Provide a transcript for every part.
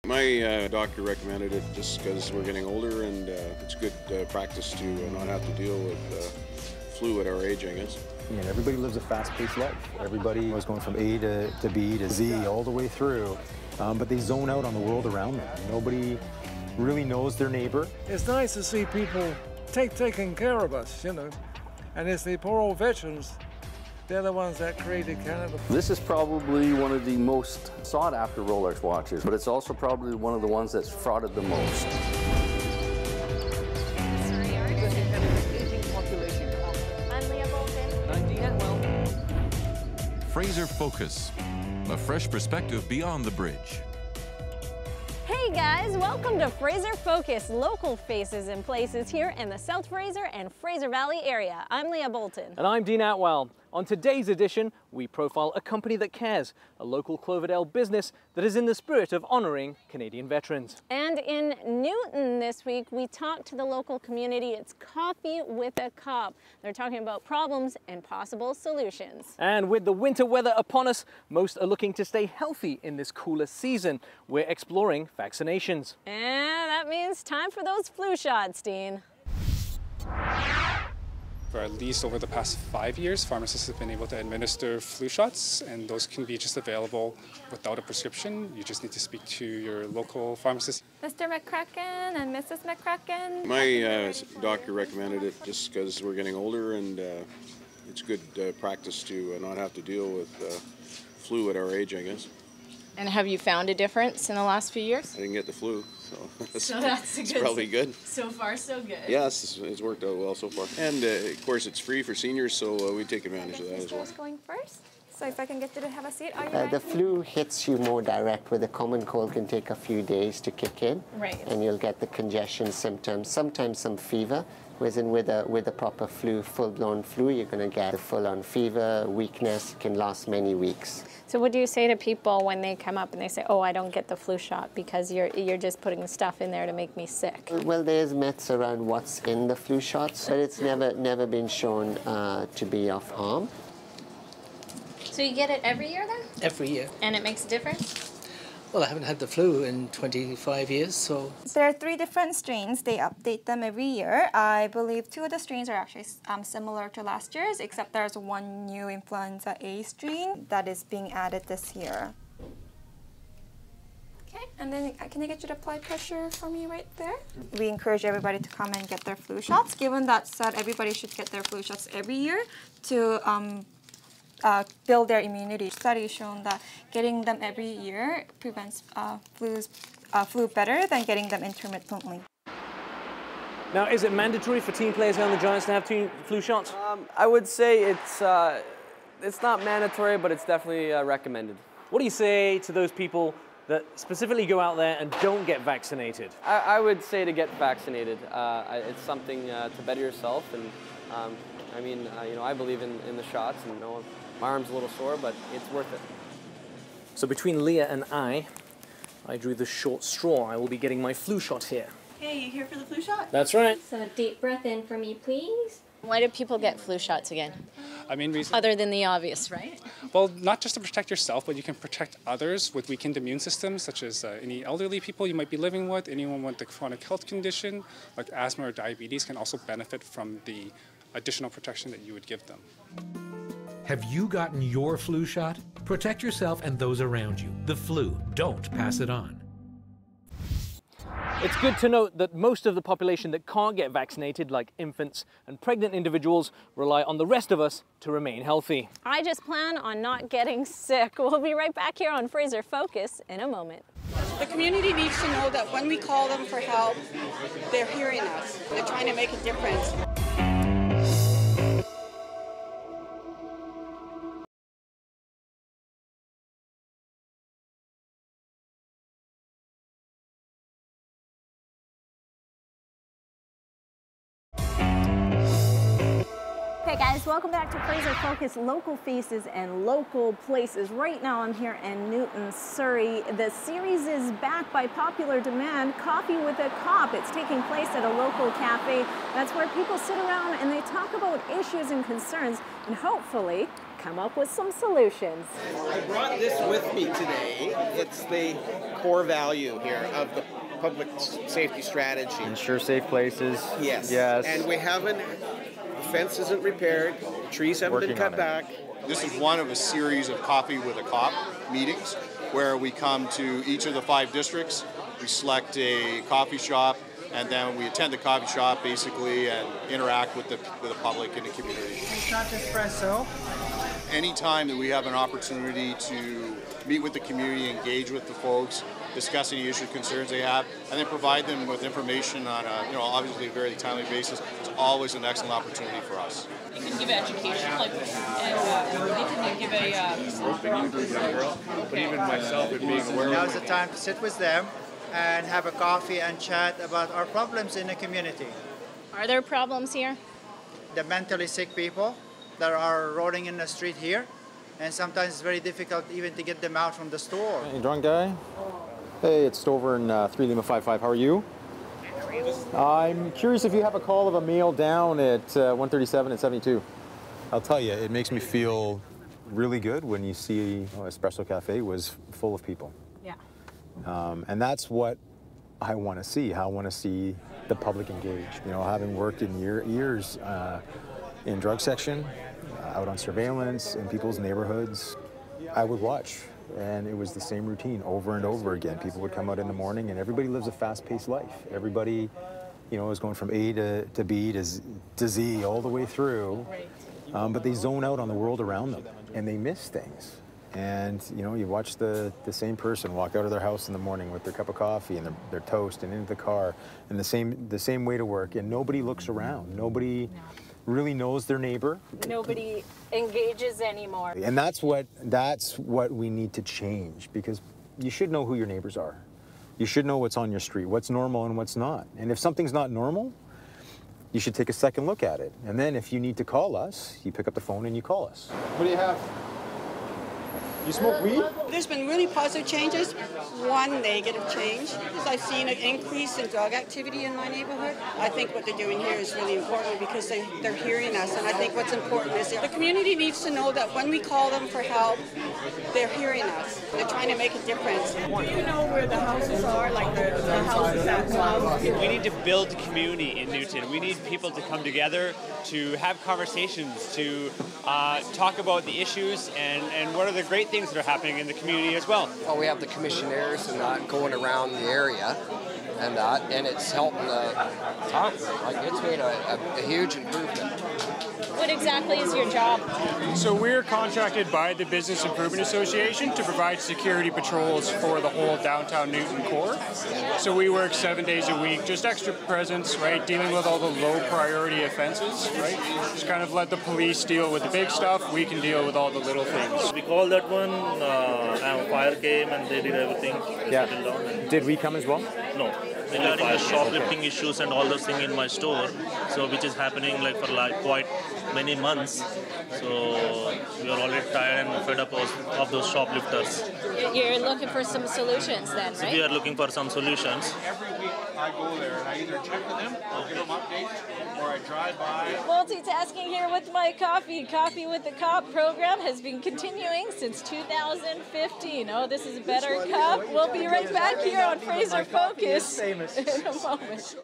My doctor recommended it just because we're getting older, and it's good practice to not have to deal with flu at our age, I guess. Yeah, everybody lives a fast-paced life. Everybody was going from A to B to Z all the way through, but they zone out on the world around them. Nobody really knows their neighbor. It's nice to see people taking care of us, you know, and it's the poor old veterans. They're the ones that created Canada. This is probably one of the most sought-after Rolex watches, but it's also probably one of the ones that's frauded the most. I'm Leah Bolton. And I'm Atwal. Fraser Focus, a fresh perspective beyond the bridge. Hey guys, welcome to Fraser Focus, local faces and places here in the South Fraser and Fraser Valley area. I'm Leah Bolton. And I'm Dean Atwal. On today's edition, we profile a company that cares, a local Cloverdale business that is in the spirit of honouring Canadian veterans. And in Newton this week, we talked to the local community. It's Coffee with a Cop. They're talking about problems and possible solutions. And with the winter weather upon us, most are looking to stay healthy in this cooler season. We're exploring vaccinations. And that means time for those flu shots, Dean. For at least over the past 5 years, pharmacists have been able to administer flu shots, and those can be just available without a prescription. You just need to speak to your local pharmacist. Mr. McCracken and Mrs. McCracken. My doctor recommended it just because we're getting older, and it's good practice to not have to deal with flu at our age, I guess. And have you found a difference in the last few years? I didn't get the flu, so that's it's probably good. So far, so good. Yes, it's worked out well so far. And of course, it's free for seniors, so we take advantage of that as well. Who's going first? So if I can get you to have a seat, are you ready? The flu hits you more direct, where the common cold can take a few days to kick in. Right. And you'll get the congestion symptoms, sometimes some fever. Whereas with a proper flu, full-blown flu, you're going to get a full-on fever, weakness, can last many weeks. So what do you say to people when they come up and they say, oh, I don't get the flu shot because you're just putting stuff in there to make me sick? Well, there's myths around what's in the flu shots, but it's never been shown to be of harm. So you get it every year then? Every year. And it makes a difference? Well, I haven't had the flu in 25 years, so... There are 3 different strains. They update them every year. I believe 2 of the strains are actually similar to last year's, except there's one new influenza A strain that is being added this year. Okay, and then can I get you to apply pressure for me right there? We encourage everybody to come and get their flu shots. Given that said, everybody should get their flu shots every year to build their immunity. Studies shown that getting them every year prevents flu better than getting them intermittently. Now, is it mandatory for team players on the Giants to have 2 flu shots? I would say it's not mandatory, but it's definitely recommended. What do you say to those people that specifically go out there and don't get vaccinated? I would say to get vaccinated. It's something to better yourself, and I mean, you know, I believe in the shots, and you know, my arm's a little sore, but it's worth it. So between Leah and I drew the short straw. I will be getting my flu shot here. Hey, you here for the flu shot? That's right. So a deep breath in for me, please. Why do people get flu shots again? I mean, Other than the obvious, right? well, not just to protect yourself, but you can protect others with weakened immune systems, such as any elderly people you might be living with, anyone with a chronic health condition, like asthma or diabetes, can also benefit from the additional protection that you would give them. Have you gotten your flu shot? Protect yourself and those around you. The flu, don't pass it on. It's good to note that most of the population that can't get vaccinated, like infants and pregnant individuals, rely on the rest of us to remain healthy. I just plan on not getting sick. We'll be right back here on Fraser Focus in a moment. The community needs to know that when we call them for help, they're hearing us. They're trying to make a difference. Hey guys, welcome back to Fraser Focus, local faces and local places. Right now I'm here in Newton, Surrey. The series is back by popular demand, Coffee with a Cop. It's taking place at a local cafe. That's where people sit around and they talk about issues and concerns and hopefully come up with some solutions. I brought this with me today. It's the core value here of the public safety strategy. Ensure safe places. Yes. Yes. And we haven't, the fence isn't repaired, the trees haven't been cut back. This is one of a series of Coffee with a Cop meetings where we come to each of the 5 districts, we select a coffee shop, and then we attend the coffee shop basically and interact with the public in the community. It's not espresso. Anytime that we have an opportunity to meet with the community, engage with the folks, discuss any issues, concerns they have, and then provide them with information on a, obviously a very timely basis, it's always an excellent opportunity for us. You can give education, and you can give but even myself, it being aware. Now's the time to sit with them and have a coffee and chat about our problems in the community. Are there problems here? The mentally sick people that are rolling in the street here, and sometimes it's very difficult even to get them out from the store. Hey, drunk guy? Hey, it's Stover in 3 Lima 55. How are you? I'm curious if you have a call of a male down at 137 and 72. I'll tell you, it makes me feel really good when you see Espresso Cafe was full of people. Yeah. And that's what I want to see. I want to see the public engaged. Having worked in years in drug section, out on surveillance, in people's neighborhoods, I would watch. And it was the same routine over and over again. People would come out in the morning, and everybody lives a fast-paced life. Everybody, is going from A to B to Z all the way through. But they zone out on the world around them, and they miss things. And you watch the same person walk out of their house in the morning with their cup of coffee and their toast and into the car, and the same way to work, and nobody looks around. Nobody really knows their neighbor. Nobody engages anymore. And that's what we need to change, because you should know who your neighbors are. You should know what's on your street, what's normal and what's not. And if something's not normal, you should take a second look at it. And then if you need to call us, you pick up the phone and you call us. What do you have? You smoke weed? There's been really positive changes. One negative change is I've seen an increase in drug activity in my neighborhood. I think what they're doing here is really important because they're hearing us, and I think what's important is the community needs to know that when we call them for help, they're hearing us. They're trying to make a difference. Do you know where the houses are, like the houses at Atwal? We need to build community in Newton. We need people to come together, to have conversations, to talk about the issues and what are the great things that are happening in the community as well. Well, we have the commissioners and that going around the area and it's helping the town. It's made a huge improvement. What exactly is your job? So we're contracted by the Business Improvement Association to provide security patrols for the whole downtown Newton core. So we work 7 days a week, just extra presence, right, dealing with all the low priority offenses, right? Just kind of let the police deal with the big stuff, we can deal with all the little things. We called that one, fire came and they did everything. Yeah. Down. Did we come as well? No. Regarding the shoplifting issues and all those things in my store, so which is happening for quite many months. So we are already tired and fed up of those shoplifters. You're looking for some solutions then, right? So we are looking for some solutions. Every week I go there and I either check with them, I'll give them updates, or I drive by. Multitasking here with my coffee. Coffee with the Cop program has been continuing since 2015. Oh, this is a better cup. We'll be right back here on Fraser Focus in a moment.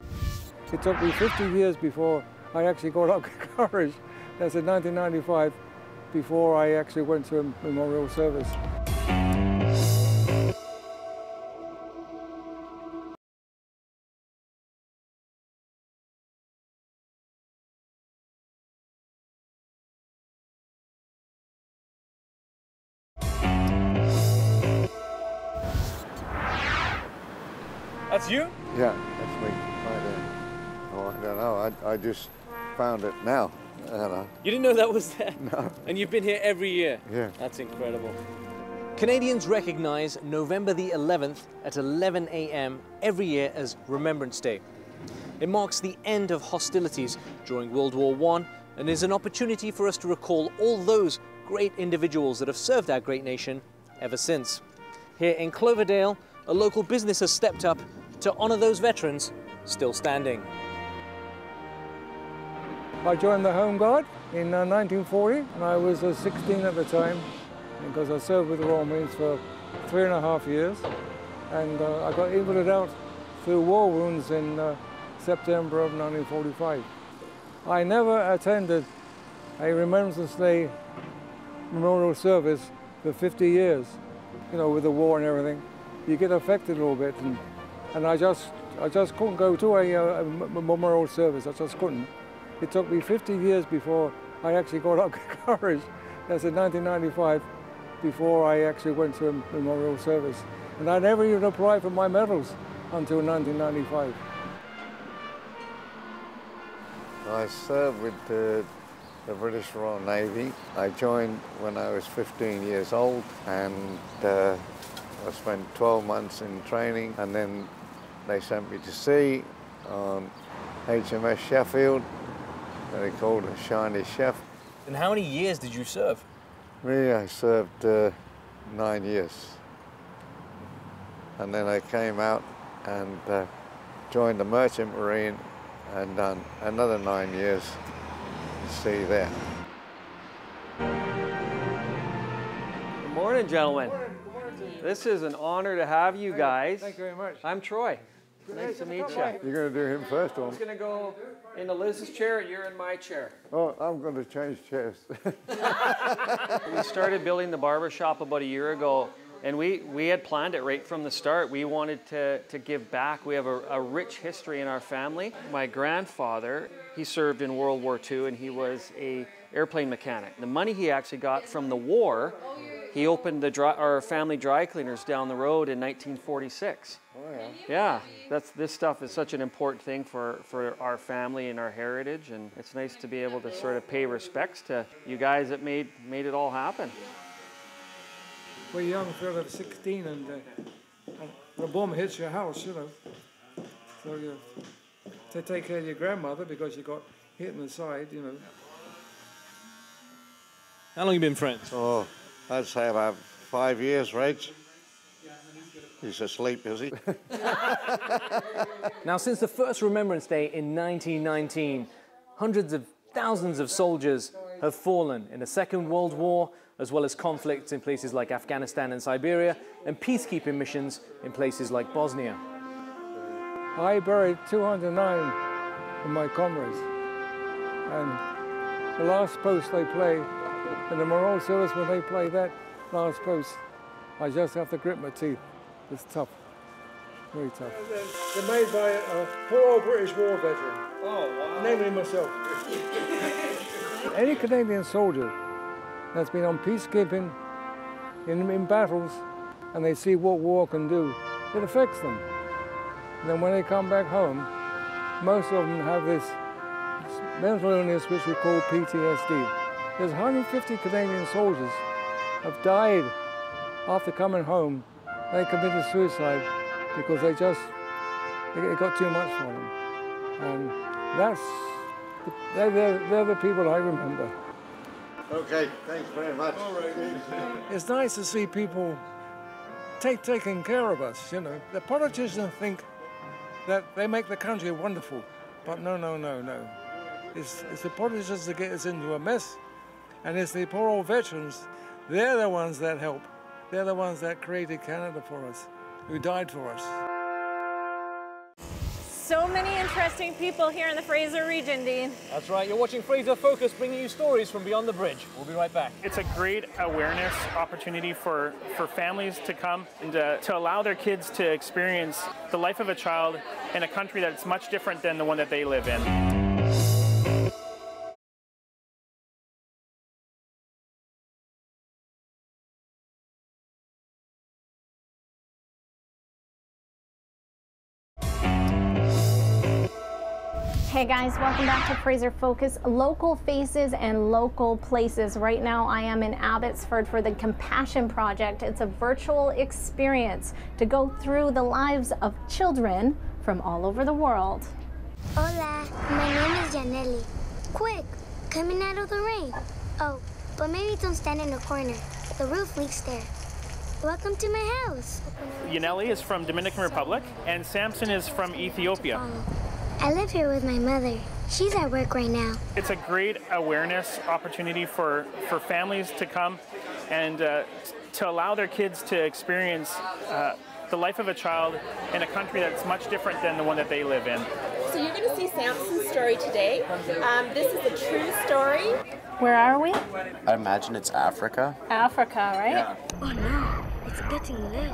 It took me 50 years before I actually got up courage. That's in 1995, before I actually went to a memorial service. That's you? Yeah, that's me, right there. Oh, I don't know, I just found it now. You didn't know that was there? No. And you've been here every year? Yeah. That's incredible. Canadians recognize November the 11th at 11 a.m. every year as Remembrance Day. It marks the end of hostilities during World War I and is an opportunity for us to recall all those great individuals that have served our great nation ever since. Here in Cloverdale, a local business has stepped up to honor those veterans still standing. I joined the Home Guard in 1940, and I was 16 at the time, because I served with the Royal Marines for 3.5 years, and I got invalided out through war wounds in September of 1945. I never attended a Remembrance Day memorial service for 50 years. You know, with the war and everything, you get affected a little bit, and I just couldn't go to a memorial service. I just couldn't. It took me 50 years before I actually got up courage. That's in 1995, before I actually went to a memorial service. And I never even applied for my medals until 1995. I served with the British Royal Navy. I joined when I was 15 years old, and I spent 12 months in training, and then they sent me to sea on HMS Sheffield, they called a Shiny Chef. And how many years did you serve? Me, I served 9 years. And then I came out and joined the Merchant Marine and done another 9 years at sea there. Good morning, gentlemen. This is an honor to have you guys. Thank you very much. I'm Troy. Nice to meet you. You're going to do him first, or? I'm going to go into Liz's chair, and you're in my chair. Oh, I'm going to change chairs. We started building the barber shop about a year ago, and we had planned it right from the start. We wanted to give back. We have a rich history in our family. My grandfather, he served in World War II, and he was an airplane mechanic. The money he actually got from the war, he opened our family dry cleaners down the road in 1946. Oh, yeah. Yeah, this stuff is such an important thing for our family and our heritage, and it's nice to be able to sort of pay respects to you guys that made it all happen. We're young fella of 16, and the bomb hits your house, you know. So you to take care of your grandmother because you got hit in the side, you know. How long have you been friends? Oh, I'd say about 5 years, Reg. He's asleep, is he? Now, since the first Remembrance Day in 1919, hundreds of thousands of soldiers have fallen in the Second World War, as well as conflicts in places like Afghanistan and Siberia, and peacekeeping missions in places like Bosnia. I buried 209 of my comrades, and the last post they play, in the memorial service when they play that last post, I just have to grit my teeth. It's tough, very tough. They're made by a poor old British war veteran. Oh, wow. Namely myself. Any Canadian soldier that's been on peacekeeping in battles, and they see what war can do, it affects them. And then when they come back home, most of them have this mental illness which we call PTSD. There's 150 Canadian soldiers have died after coming home. They committed suicide because it got too much for them. And they're the people I remember. Okay, thanks very much. It's nice to see people taking care of us, you know. The politicians think that they make the country wonderful, but no. It's the politicians that get us into a mess, and it's the poor old veterans. They're the ones that help. They're the ones that created Canada for us, who died for us. So many interesting people here in the Fraser region, Dean. That's right, you're watching Fraser Focus, bringing you stories from beyond the bridge. We'll be right back. It's a great awareness opportunity for families to come and to allow their kids to experience the life of a child in a country that's much different than the one that they live in. Hey guys, welcome back to Fraser Focus, local faces and local places. Right now I am in Abbotsford for the Compassion Project. It's a virtual experience to go through the lives of children from all over the world. Hola, my name is Janelli. Quick, coming out of the rain. Oh, but maybe don't stand in the corner. The roof leaks there. Welcome to my house. Yaneli is from Dominican Republic and Samson is from Ethiopia. I live here with my mother. She's at work right now. It's a great awareness opportunity for families to come and to allow their kids to experience the life of a child in a country that's much different than the one that they live in. So you're going to see Samson's story today. This is a true story. Where are we? I imagine it's Africa. Africa, right? Yeah. Oh no, it's getting late.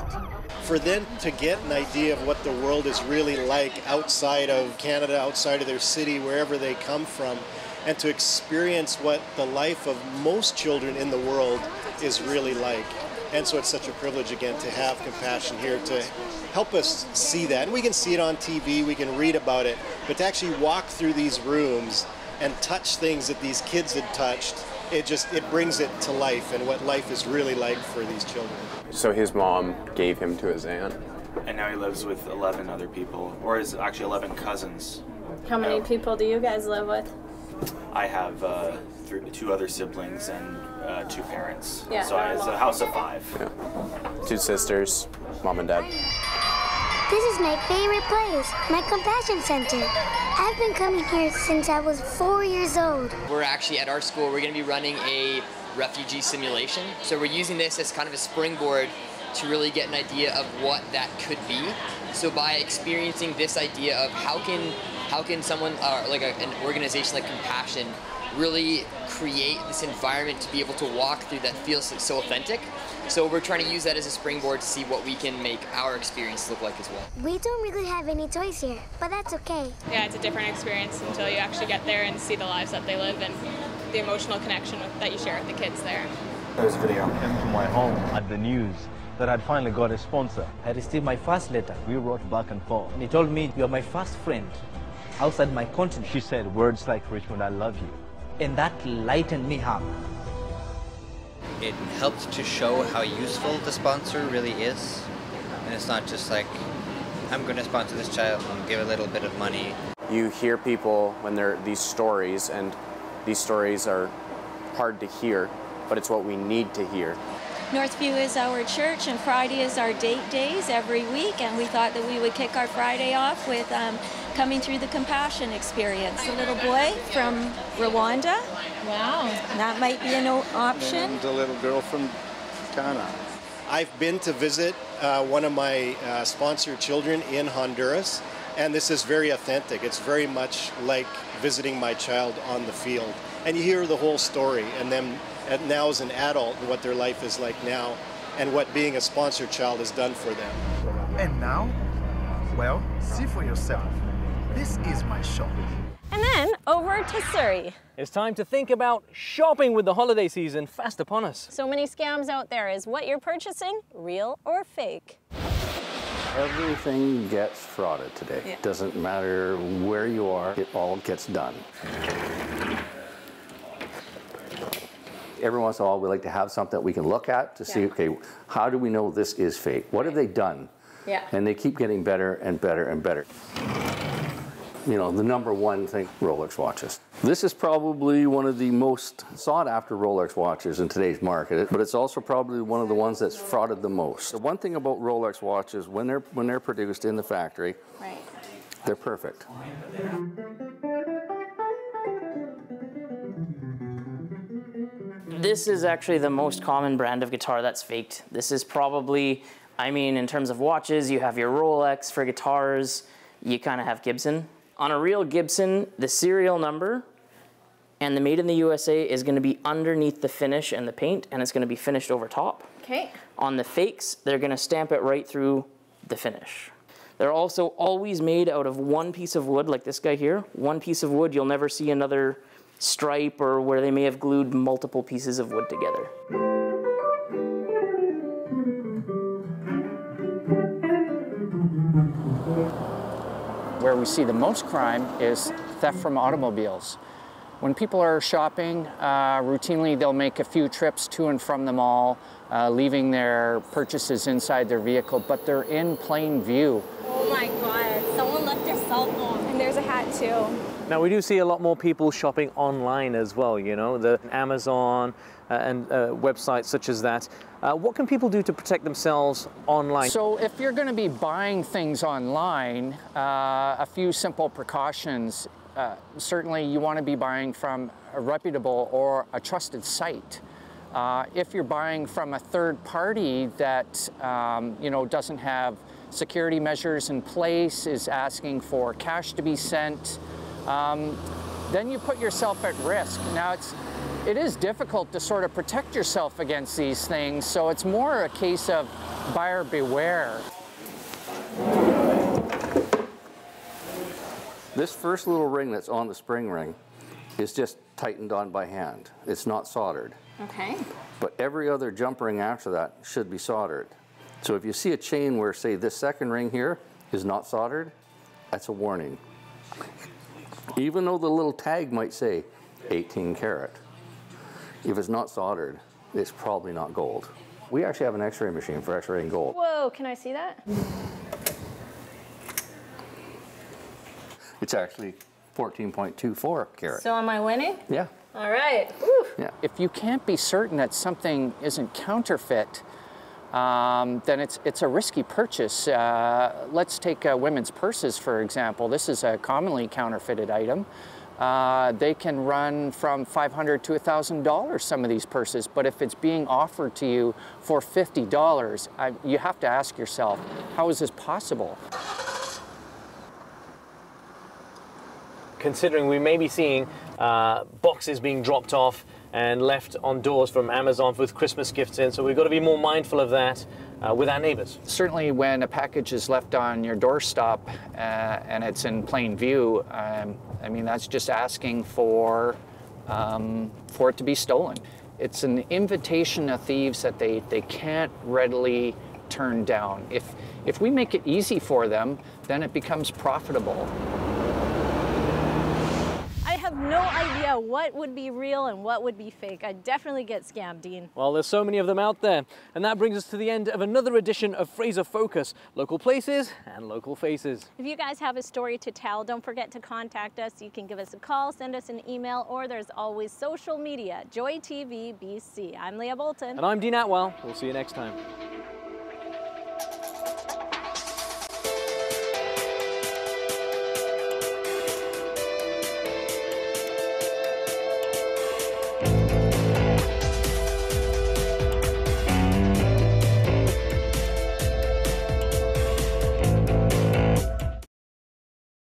For them to get an idea of what the world is really like outside of Canada, outside of their city, wherever they come from, and to experience what the life of most children in the world is really like. And so it's such a privilege, again, to have Compassion here to help us see that. And we can see it on TV, we can read about it, but to actually walk through these rooms and touch things that these kids had touched, it brings it to life and what life is really like for these children. So his mom gave him to his aunt. And now he lives with 11 other people, or is actually 11 cousins. How many people do you guys live with? I have 2 other siblings and 2 parents. Yeah. So it's a house of 5. Yeah. 2 sisters, mom and dad. This is my favorite place, my Compassion Center. I've been coming here since I was 4 years old. We're actually at our school, we're going to be running a refugee simulation. So we're using this as kind of a springboard to really get an idea of what that could be. So by experiencing this idea of how can someone, like an organization like Compassion, really create this environment to be able to walk through that feels so authentic. So we're trying to use that as a springboard to see what we can make our experience look like as well. We don't really have any toys here, but that's okay. Yeah, it's a different experience until you actually get there and see the lives that they live and the emotional connection that you share with the kids there. There's a video. To my home at the news that I'd finally got a sponsor. I received my first letter. We wrote back and forth. And he told me, "You're my first friend outside my continent." She said words like, "Richmond, I love you." And that lightened me up. It helped to show how useful the sponsor really is. And it's not just like, I'm going to sponsor this child and give a little bit of money. You hear people when they're these stories, and these stories are hard to hear, but it's what we need to hear. Northview is our church, and Friday is our date days every week, and we thought that we would kick our Friday off with coming through the Compassion experience. A little boy from Rwanda. Wow. That might be an option. And a little girl from Ghana. I've been to visit one of my sponsored children in Honduras, and this is very authentic. It's very much like visiting my child on the field. And you hear the whole story, and then now as an adult, what their life is like now, and what being a sponsored child has done for them. And now, well, see for yourself. This is my shop. And then over to Surrey. It's time to think about shopping with the holiday season fast upon us. So many scams out there. Is what you're purchasing real or fake? Everything gets frauded today. Yeah. Doesn't matter where you are, it all gets done. Every once in a while, we like to have something that we can look at to see, okay, how do we know this is fake? What have they done? Yeah. And they keep getting better and better and better. You know, the #1 thing, Rolex watches. This is probably one of the most sought after Rolex watches in today's market, but it's also probably one of the ones that's frauded the most. The one thing about Rolex watches, when they're produced in the factory, they're perfect. This is actually the most common brand of guitar that's faked. This is probably, I mean, in terms of watches, you have your Rolex. For guitars, you kind of have Gibson. On a real Gibson, the serial number and the made in the USA is going to be underneath the finish and the paint, and it's going to be finished over top. Okay. On the fakes, they're going to stamp it right through the finish. They're also always made out of one piece of wood, like this guy here. One piece of wood, you'll never see another stripe or where they may have glued multiple pieces of wood together. Where we see the most crime is theft from automobiles. When people are shopping, routinely they'll make a few trips to and from the mall, leaving their purchases inside their vehicle, but they're in plain view. my God, someone left their cell phone. And there's a hat too. Now, we do see a lot more people shopping online as well, you know, the Amazon and websites such as that. What can people do to protect themselves online? So if you're going to be buying things online, a few simple precautions. Certainly you want to be buying from a reputable or a trusted site. If you're buying from a third party that you know, doesn't have security measures in place, is asking for cash to be sent, then you put yourself at risk. Now it is difficult to sort of protect yourself against these things, so it's more a case of buyer beware. This first little ring that's on the spring ring is just tightened on by hand. It's not soldered. Okay. But every other jump ring after that should be soldered. So if you see a chain where, say, this second ring here is not soldered, that's a warning. Even though the little tag might say 18 karat, if it's not soldered, it's probably not gold. We actually have an x-ray machine for x-raying gold. Whoa, can I see that? It's actually 14.24 karat. So am I winning? Yeah. All right. Woo. Yeah. If you can't be certain that something isn't counterfeit, then it's a risky purchase. Let's take women's purses, for example. This is a commonly counterfeited item. They can run from $500 to $1,000, some of these purses, but if it's being offered to you for $50, you have to ask yourself, how is this possible? Considering we may be seeing boxes being dropped off and left on doors from Amazon with Christmas gifts in, so we've got to be more mindful of that with our neighbors. Certainly when a package is left on your doorstep and it's in plain view, I mean, that's just asking for it to be stolen. It's an invitation to thieves that they can't readily turn down. If we make it easy for them, then it becomes profitable. I have no idea what would be real and what would be fake. I'd definitely get scammed, Dean. Well, there's so many of them out there. And that brings us to the end of another edition of Fraser Focus, local places and local faces. If you guys have a story to tell, don't forget to contact us. You can give us a call, send us an email, or there's always social media, JoytvBC. I'm Leah Bolton. And I'm Dean Atwal. We'll see you next time.